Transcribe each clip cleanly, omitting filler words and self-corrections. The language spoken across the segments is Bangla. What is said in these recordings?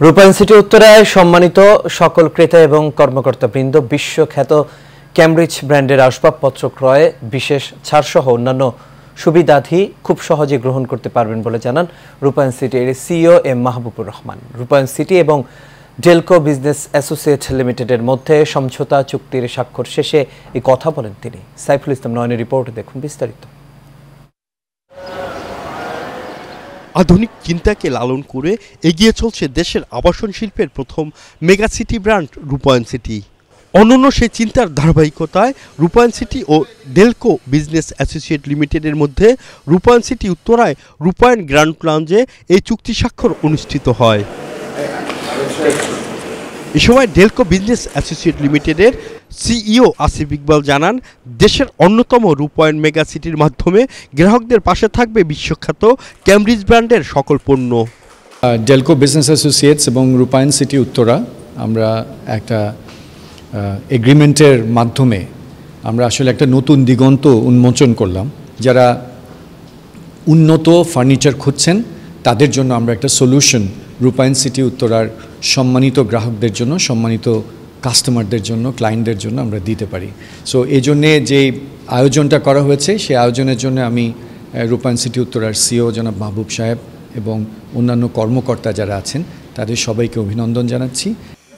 রূপায়ণ সিটি উত্তরায় সম্মানিত সকল ক্রেতা এবং কর্মকর্তাবৃন্দ বিশ্বখ্যাত ক্যামব্রিজ ব্র্যান্ডের আসবাবপত্র ক্রয়ে বিশেষ ছাড়সহ অন্যান্য সুবিধাদি খুব সহজে গ্রহণ করতে পারবেন বলে জানান রূপায়ণ সিটির সিইও এম মাহবুবুর রহমান। রূপায়ণ সিটি এবং ডেলকো বিজনেস অ্যাসোসিয়েট লিমিটেডের মধ্যে সমঝোতা চুক্তির স্বাক্ষর শেষে এই কথা বলেন তিনি। সাইফুল ইসলাম নয়নের রিপোর্টে দেখুন বিস্তারিত। আধুনিক চিন্তাকে লালন করে এগিয়ে চলছে দেশের আবাসন শিল্পের প্রথম মেগা সিটি ব্র্যান্ড রূপায়ণ সিটি। অনন্য সেই চিন্তার ধারাবাহিকতায় রূপায়ণ সিটি ও ডেলকো বিজনেস অ্যাসোসিয়েট লিমিটেডের মধ্যে রূপায়ণ সিটি উত্তরায় রূপায়ণ গ্র্যান্ড লঞ্চে এই চুক্তি স্বাক্ষর অনুষ্ঠিত হয়। এ সময় ডেলকো বিজনেস অ্যাসোসিয়েট লিমিটেডের সিইও আসিফ ইকবাল জানান, দেশের অন্যতম রূপায়ণ মেগা সিটির মাধ্যমে গ্রাহকদের পাশে থাকবে বিশ্বখ্যাত ক্যামব্রিজ ব্র্যান্ডের সকল পণ্য। ডেলকো বিজনেস অ্যাসোসিয়েটস এবং রূপায়ণ সিটি উত্তরা আমরা একটা এগ্রিমেন্টের মাধ্যমে আমরা আসলে একটা নতুন দিগন্ত উন্মোচন করলাম। যারা উন্নত ফার্নিচার খুঁজছেন তাদের জন্য আমরা একটা সলিউশন রূপায়ণ সিটি উত্তরার সম্মানিত গ্রাহকদের জন্য, সম্মানিত কাস্টমারদের জন্য, ক্লায়েন্টদের জন্য আমরা দিতে পারি। সো এই জন্যে যে আয়োজনটা করা হয়েছে সেই আয়োজনের জন্য আমি রূপায়ণ সিটি উত্তরার সিইও জনাব মাহবুব সাহেব এবং অন্যান্য কর্মকর্তা যারা আছেন তাদের সবাইকে অভিনন্দন জানাচ্ছি।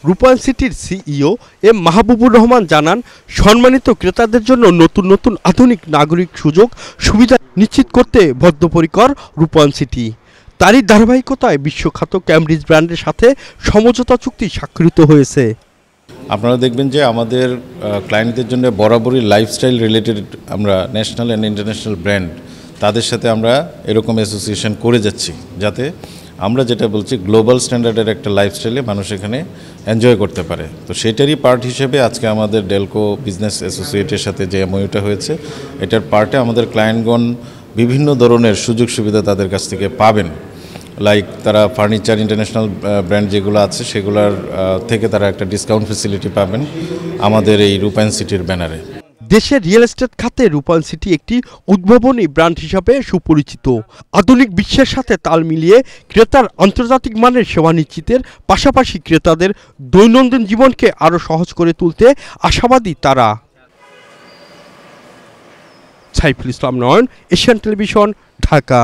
রূপায়ণ সিটির সিইও এম মাহবুবুর রহমান জানান, সম্মানিত ক্রেতাদের জন্য নতুন নতুন আধুনিক নাগরিক সুযোগ সুবিধা নিশ্চিত করতে বদ্ধপরিকর রূপায়ণ সিটি। তারই ধারাবাহিকতায় বিশ্বখ্যাত ক্যামব্রিজ ব্র্যান্ডের সাথে সমঝোতা চুক্তি স্বাক্ষরিত হয়েছে। আপনারা দেখবেন যে আমাদের ক্লায়েন্টদের জন্য বরাবরই লাইফস্টাইল রিলেটেড আমরা ন্যাশনাল অ্যান্ড ইন্টারন্যাশনাল ব্র্যান্ড তাদের সাথে আমরা এরকম অ্যাসোসিয়েশন করে যাচ্ছি, যাতে আমরা যেটা বলছি গ্লোবাল স্ট্যান্ডার্ডের একটা লাইফস্টাইলে মানুষ এখানে এনজয় করতে পারে। তো সেটারই পার্ট হিসেবে আজকে আমাদের ডেলকো বিজনেস অ্যাসোসিয়েটের সাথে যে এমওইউটা হয়েছে, এটার পার্টে আমাদের ক্লায়েন্টগণ বিভিন্ন ধরনের সুযোগ সুবিধা তাদের কাছ থেকে পাবেন। লাইক তারা ফার্নিচার ইন্টারন্যাশনাল ব্র্যান্ড যেগুলো আছে সেগুলোর থেকে তারা একটা ডিসকাউন্ট ফেসিলিটি পাবেন আমাদের এই রূপায়ণ সিটির ব্যানারে। দেশের রিয়েল এস্টেট খাতে রূপায়ণ সিটি একটি উদ্ভাবনী ব্র্যান্ড হিসাবে সুপরিচিত। আধুনিক বিশ্বের সাথে তাল মিলিয়ে ক্রেতার আন্তর্জাতিক মানের সেবা নিশ্চিতের পাশাপাশি ক্রেতাদের দৈনন্দিন জীবনকে আরও সহজ করে তুলতে আশাবাদী তারা। সাইফুল ইসলাম নয়ন, এশিয়ান টেলিভিশন, ঢাকা।